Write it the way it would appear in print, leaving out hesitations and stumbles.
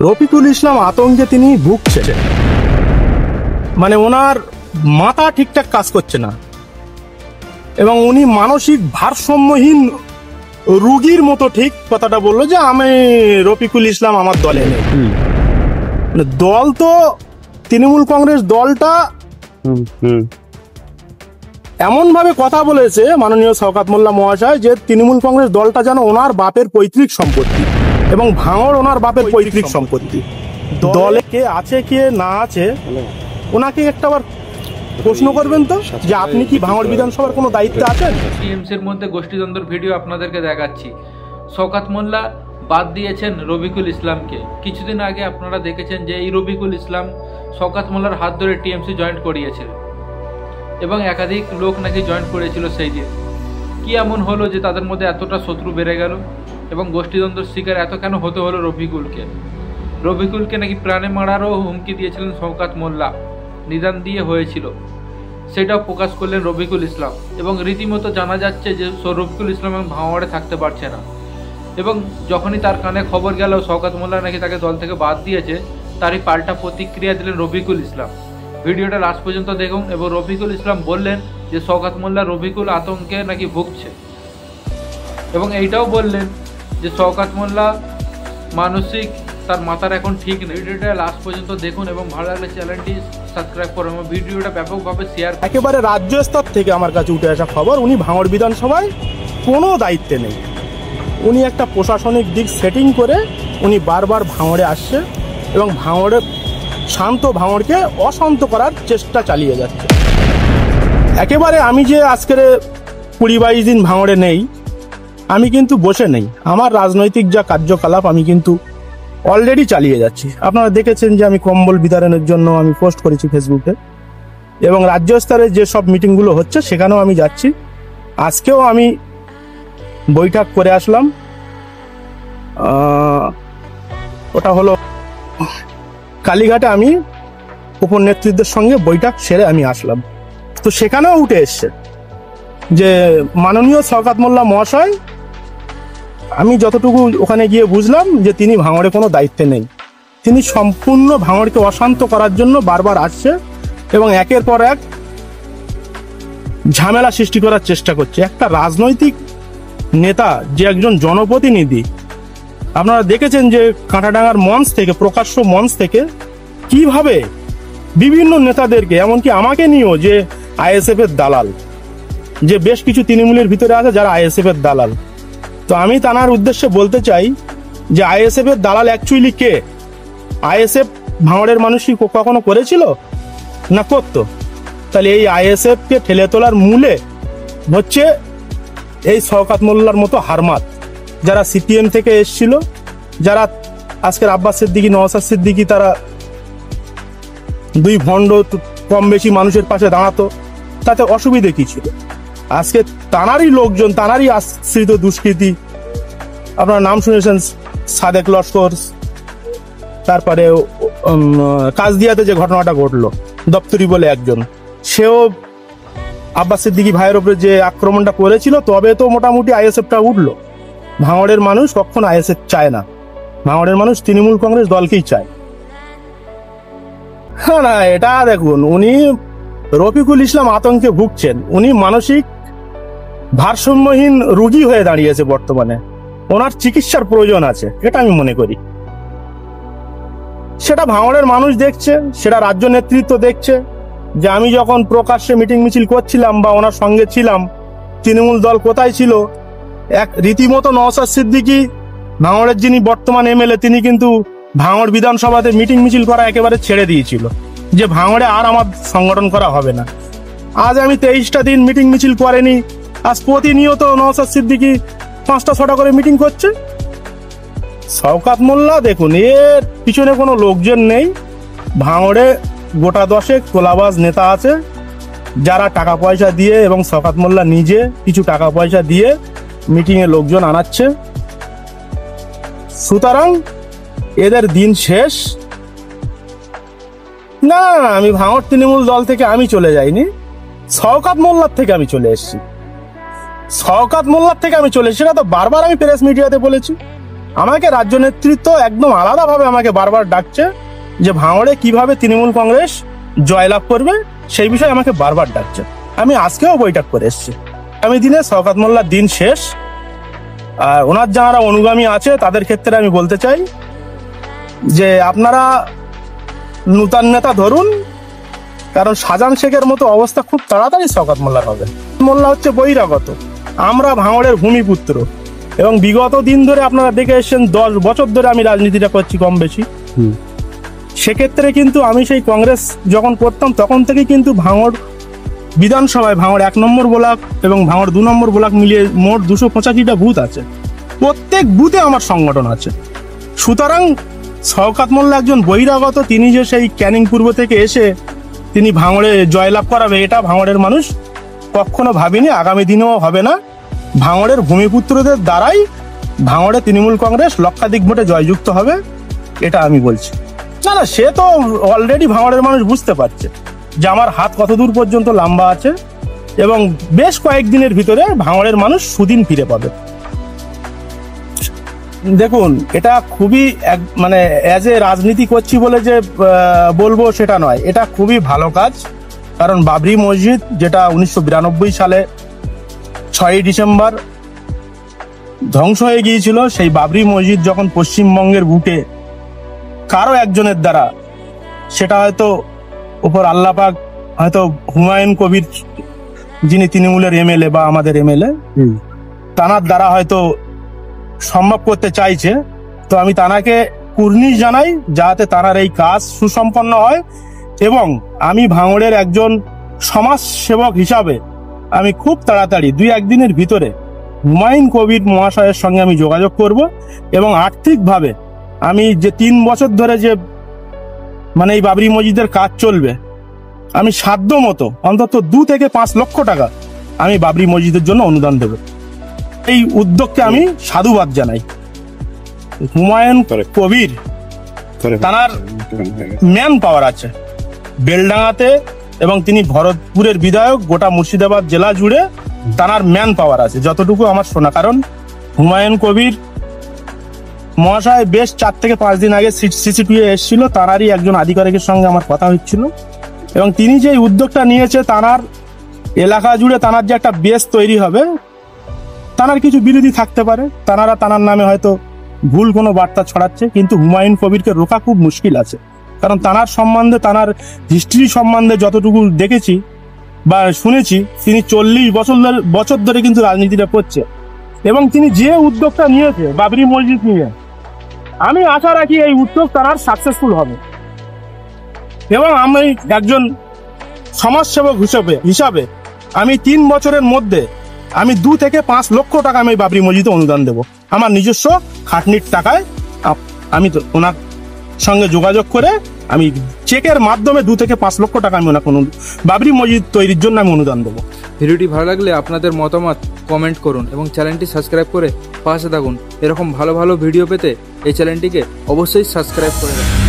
রফিকুল ইসলাম আতঙ্কে তিনি ভুগছেন, মানে ওনার মাথা ঠিকঠাক কাজ করছে না এবং উনি মানসিক ভারসাম্যহীন রোগীর মতো ঠিক কথাটা বললো যে আমি রফিকুল ইসলাম আমার দলে নেই। দল তো তৃণমূল কংগ্রেস দলটা এমন ভাবে কথা বলেছে মাননীয় শওকত মোল্লা মহাশয় যে তৃণমূল কংগ্রেস দলটা যেন ওনার বাপের পৈতৃক সম্পত্তি এবং ভাঙড় ওনার বাপের পৈতৃক সম্পত্তি। দলে কে আছে কে না আছে ওনাকে একটাবার প্রশ্ন করবেন তো যে আপনি কি ভাঙড় বিধানসভার কোনো দায়িত্বে আছেন? টিএমসির মধ্যে গোষ্ঠীদ্বন্দ্বের ভিডিও আপনাদেরকে দেখাচ্ছি। শওকত মোল্লা বাদ দিয়েছেন রফিকুল ইসলামকে। কিছুদিন আগে আপনারা দেখেছেন যে এই রফিকুল ইসলাম শওকত মোল্লার হাত ধরে টিএমসি জয়েন্ট করিয়েছিল এবং একাধিক লোক নাকি জয়েন্ট করেছিল সেই দিন। কি এমন হলো যে তাদের মধ্যে এতটা শত্রু বেড়ে গেল এবং গোষ্ঠীদ্বন্দ্বের শিকার এত কেন হতে হলো রফিকুলকে নাকি প্রাণে মারারও হুমকি দিয়েছিলেন শওকত মোল্লা, নিদান দিয়ে হয়েছিল, সেটাও প্রকাশ করলেন রফিকুল ইসলাম এবং রীতিমতো জানা যাচ্ছে যে রফিকুল ইসলাম ভাঙড়ে থাকতে পারছে না এবং যখনই তার কানে খবর গেল শওকত মোল্লা নাকি তাকে দল থেকে বাদ দিয়েছে, তারই পাল্টা প্রতিক্রিয়া দিলেন রফিকুল ইসলাম। ভিডিওটা লাস্ট পর্যন্ত দেখুন এবং রফিকুল ইসলাম বললেন যে শওকত মোল্লা রফিকুল আতঙ্কে নাকি ভুগছে এবং এইটাও বললেন যে শওকত মোল্লা মানসিক তার মাথার এখন ঠিক নেই। ভিডিওটা লাস্ট পর্যন্ত দেখুন এবং ভালো লাগলে চ্যানেলটি সাবস্ক্রাইব করুন এবং ভিডিওটা ব্যাপকভাবে শেয়ার। একেবারে রাজ্য স্তর থেকে আমার কাছে উঠে আসা খবর উনি ভাঙড় বিধানসভায় কোনো দায়িত্বে নেই। উনি একটা প্রশাসনিক দিক সেটিং করে উনি বারবার ভাঙড়ে আসছে এবং শান্ত ভাঙড়কে অশান্ত করার চেষ্টা চালিয়ে যাচ্ছে। একেবারে আমি যে আজকের 20-22 দিন ভাঙড়ে নেই, আমি কিন্তু বসে নেই। আমার রাজনৈতিক যা কার্যকলাপ আমি কিন্তু অলরেডি চালিয়ে যাচ্ছি। আপনারা দেখেছেন যে আমি কম্বল বিতরণের জন্য আমি পোস্ট করেছি ফেসবুকে এবং রাজ্য স্তরে যে সব মিটিংগুলো হচ্ছে সেখানেও আমি যাচ্ছি। আজকেও আমি বৈঠক করে আসলাম, ওটা হলো কালীঘাটে। আমি উপর নেতৃত্বের সঙ্গে বৈঠক সেরে আমি আসলাম, তো সেখানেও উঠে এসছে যে মাননীয় শওকত মোল্লা মহাশয়, আমি যতটুকু ওখানে গিয়ে বুঝলাম যে তিনি ভাঙড়ে কোনো দায়িত্বে নেই। তিনি সম্পূর্ণ ভাঙড়কে অশান্ত করার জন্য বারবার আসছে এবং একের পর এক ঝামেলা সৃষ্টি করার চেষ্টা করছে। একটা রাজনৈতিক নেতা যে একজন জনপ্রতিনিধি, আপনারা দেখেছেন যে কাঁটাডাঙ্গার মঞ্চ থেকে, প্রকাশ্য মঞ্চ থেকে কিভাবে বিভিন্ন নেতাদেরকে, এমনকি আমাকে নিয়েও, যে আইএসএফ এর দালাল, যে বেশ কিছু তৃণমূলের ভিতরে আছে যারা আইএসএফ এর দালাল। তো আমি তার উদ্দেশ্যে বলতে চাই যে আইএসএফ এর দালাল অ্যাকচুয়ালি কে? আইএসএফ ভাঙড়ের মানুষ কি কখনো করেছিল? না করতো। তাহলে এই আইএসএফ কে ঠেলে তোলার মূলে হচ্ছে এই শওকত মোল্লার মতো হারমাত, যারা সিপিএম থেকে এসছিল, যারা আজকের আব্বাস সিদ্দিকী, নওশাদ সিদ্দিকী, তারা দুই ভণ্ড কম বেশি মানুষের পাশে দাঁড়াতো, তাতে অসুবিধে কি ছিল? আজকে তানারই লোকজন, তানারই আশ্রিত দুষ্কৃতী, আপনারা নাম শুনেছেন সাদেক লস্কর, তারপরে কাজদিয়াতে যে ঘটনাটা ঘটলো, দপ্তরি বলে একজন, সেও আব্বাস সিদ্দিকী ভাইয়ের উপরে যে আক্রমণটা করেছিল, তবে তো মোটামুটি আইএসএফটা উঠলো। ভাঙড়ের মানুষ কখনো আইএসএফ চায় না, ভাঙড়ের মানুষ তৃণমূল কংগ্রেস দলকেই চায়। হ্যাঁ, না, এটা দেখুন, উনি রফিকুল ইসলাম আতঙ্কে ভুগছেন। উনি মানসিক ভারসাম্যহীন রোগী হয়ে দাঁড়িয়েছে বর্তমানে। ওনার চিকিৎসার প্রয়োজন আছে, এটা আমি মনে করি। সেটা ভাঙড়ের মানুষ দেখছে, সেটা রাজ্য নেতৃত্ব দেখছে যে আমি যখন প্রকাশ্যে মিটিং মিছিল করছিলাম বা ওনার সঙ্গে ছিলাম, তৃণমূল দল কোথায় ছিল? এক রীতিমতো নওশাদ সিদ্দিকী, ভাঙড়ের যিনি বর্তমান এমএলএ, তিনি কিন্তু ভাঙড় বিধানসভাতে মিটিং মিছিল করা একেবারে ছেড়ে দিয়েছিল যে ভাঙড়ে আর আমার সংগঠন করা হবে না। আজ আমি 23টা দিন মিটিং মিছিল করেনি, আজ প্রতিনিয়ত নওশাদ সিদ্দিকী 5টা-6টা করে মিটিং করছে। শওকত মোল্লা দেখুন, এর পিছনে কোনো লোকজন নেই। ভাঙড়ে গোটা 10 তোলাবাজ নেতা আছে যারা টাকা পয়সা দিয়ে, এবং শওকত মোল্লা নিজে কিছু টাকা পয়সা দিয়ে মিটিংয়ে লোকজন আনাচ্ছে। সুতরাং এদের দিন শেষ। না, আমি ভাঙড় তৃণমূল দল থেকে আমি চলে যাইনি, শওকত মোল্লার থেকে আমি চলে এসেছি। শওকত মোল্লার থেকে আমি চলে এসেছি, সেটা তো বারবার আমি প্রেস মিডিয়াতে বলেছি। আমাকে রাজ্য নেতৃত্ব একদম আলাদাভাবে আমাকে বারবার ডাকছে যে ভাঙড়ে কিভাবে তৃণমূল কংগ্রেস জয়লাভ করবে সেই বিষয়ে আমাকে বারবার ডাকছে। আমি আজকেও বৈঠক করে এসেছি। আগামী দিনে শওকত মোল্লার দিন শেষ। আর ওনার যারা অনুগামী আছে তাদের ক্ষেত্রে আমি বলতে চাই যে আপনারা নূতন নেতা ধরুন, কারণ শাহজাহান শেখের মতো অবস্থা খুব তাড়াতাড়ি শওকত মোল্লার হবে। মোল্লা হচ্ছে বহিরাগত, আমরা ভাঙড়ের ভূমিপুত্র, এবং বিগত দিন ধরে আপনারা দেখে এসেছেন 10 বছর ধরে আমি রাজনীতিটা করছি কম বেশি। সেক্ষেত্রে কিন্তু আমি সেই কংগ্রেস যখন করতাম তখন থেকে কিন্তু ভাঙড় বিধানসভায় ভাঙড় 1 নম্বর ব্লক এবং ভাঙড় 2 নম্বর ব্লক মিলিয়ে মোট 285টা বুথ আছে। প্রত্যেক বুথে আমার সংগঠন আছে। সুতরাং শওকত মোল্লা একজন বহিরাগত, তিনি যে সেই ক্যানিং পূর্ব থেকে এসে তিনি ভাঙড়ে জয়লাভ করাবে এটা ভাঙড়ের মানুষ কখনো ভাবেনি, আগামী দিনেও হবে না। ভাঙড়ের ভূমিপুত্রদের দ্বারাই ভাঙড়ে তৃণমূল কংগ্রেস লক্ষাধিক ভোটে জয়যুক্ত হবে, এটা আমি বলছি। না না, সে তো অলরেডি ভাঙড়ের মানুষ বুঝতে পারছে যে আমার হাত কত দূর পর্যন্ত লম্বা আছে, এবং বেশ কয়েকদিনের ভিতরে ভাঙড়ের মানুষ সুদিন ফিরে পাবে। দেখুন, এটা খুবই মানে অ্যাজ এ রাজনীতি করছি বলে যে বলবো সেটা নয়, এটা খুবই ভালো কাজ। কারণ বাবরি মসজিদ যেটা 1992 সালে 6ই ডিসেম্বর ধ্বংস হয়ে গিয়েছিল, সেই বাবরি মসজিদ যখন পশ্চিমবঙ্গের বুকে কারো একজনের দ্বারা, সেটা হয়তো উপর আল্লাহ পাক হয়তো হুমায়ুন কবির যিনি তৃণমূলের এমএলএ বা আমাদের এমএলএ, তানার দ্বারা হয়তো সম্ভব করতে চাইছে, তো আমি তানাকে কুর্নিশ জানাই যাতে তানার এই কাজ সুসম্পন্ন হয়। এবং আমি ভাঙড়ের একজন সমাজ সেবক হিসাবে আমি খুব তাড়াতাড়ি 2-1 দিনের ভিতরে হুমায়ুন কবির মহাশয়ের সঙ্গে আমি যোগাযোগ করব, এবং আর্থিকভাবে আমি যে 3 বছর ধরে যে মানে এই বাবরি মসজিদের কাজ চলবে, আমি সাধ্য মতো অন্তত 2 থেকে 5 লক্ষ টাকা আমি বাবরি মসজিদের জন্য অনুদান দেব। এই উদ্যোগকে আমি সাধুবাদ জানাই। হুমায়ুন কবির তার ম্যান পাওয়ার আছে বেলডাঙ্গাতে, এবং তিনি ভরতপুরের বিধায়ক, গোটা মুর্শিদাবাদ জেলা জুড়ে তার ম্যান পাওয়ার আছে যতটুকু আমার শোনা। কারণ হুমায়ুন কবির মহাশয় বেশ 4 থেকে 5 দিন আগে সিসিটিভি এসেছিল, তাঁরই একজন আধিকারিকের সঙ্গে আমার কথা হচ্ছিল, এবং তিনি যে উদ্যোগটা নিয়েছে তার এলাকা জুড়ে তার যে একটা বেস তৈরি হবে, তার কিছু বিরোধী থাকতে পারে, তারা তার নামে হয়তো ভুল কোনো বার্তা ছড়াচ্ছে, কিন্তু হুমায়ুন কবিরকে রোকা খুব মুশকিল আছে। কারণ তার সম্বন্ধে, তার হিস্ট্রি সম্বন্ধে যতটুকু দেখেছি বা শুনেছি, তিনি 40 বছর ধরে কিন্তু রাজনীতিটা করছে, এবং তিনি যে উদ্যোগটা নিয়েছে বাবরি মসজিদ নিয়ে, আমি আশা রাখি এই উদ্যোগ তার সাকসেসফুল হবে। এবং আমি একজন সমাজসেবক হিসাবে আমি 3 বছরের মধ্যে আমি 2 থেকে 5 লক্ষ টাকা আমি বাবরি মসজিদে অনুদান দেব, আমার নিজস্ব খাটনির টাকায়। আমি তো ওনার সঙ্গে যোগাযোগ করে আমি চেকের মাধ্যমে 2 থেকে 5 লক্ষ টাকা আমি ওনাকে বাবরি মসজিদ তৈরির জন্য আমি অনুদান দেবো। ভিডিওটি ভালো লাগলে আপনাদের মতামত কমেন্ট করুন এবং চ্যানেলটি সাবস্ক্রাইব করে পাশে থাকুন। এরকম ভালো ভালো ভিডিও পেতে এই চ্যানেলটিকে অবশ্যই সাবস্ক্রাইব করে রাখুন।